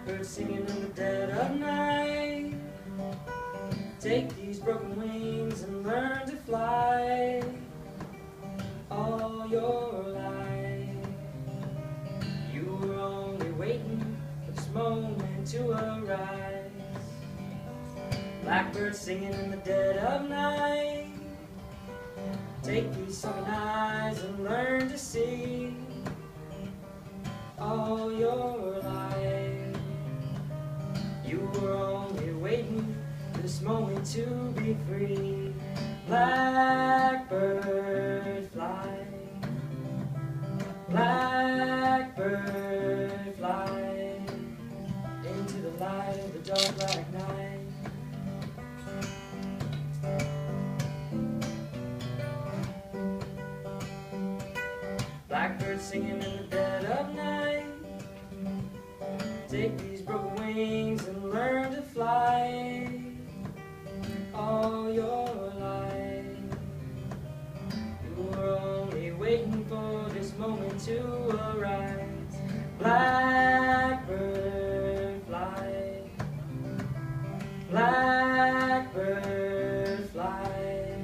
Blackbird singing in the dead of night. Take these broken wings and learn to fly all your life. You were only waiting for this moment to arise. Blackbird singing in the dead of night. Take these sunken eyes and learn to see all your life. You were only waiting for this moment to be free. Blackbird fly, blackbird fly into the light of the dark black night. Blackbird singing in the dead of night. Take these broken wings and learn to fly all your life. You were only waiting for this moment to arise. Blackbird fly, blackbird fly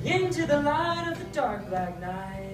into the light of the dark black night.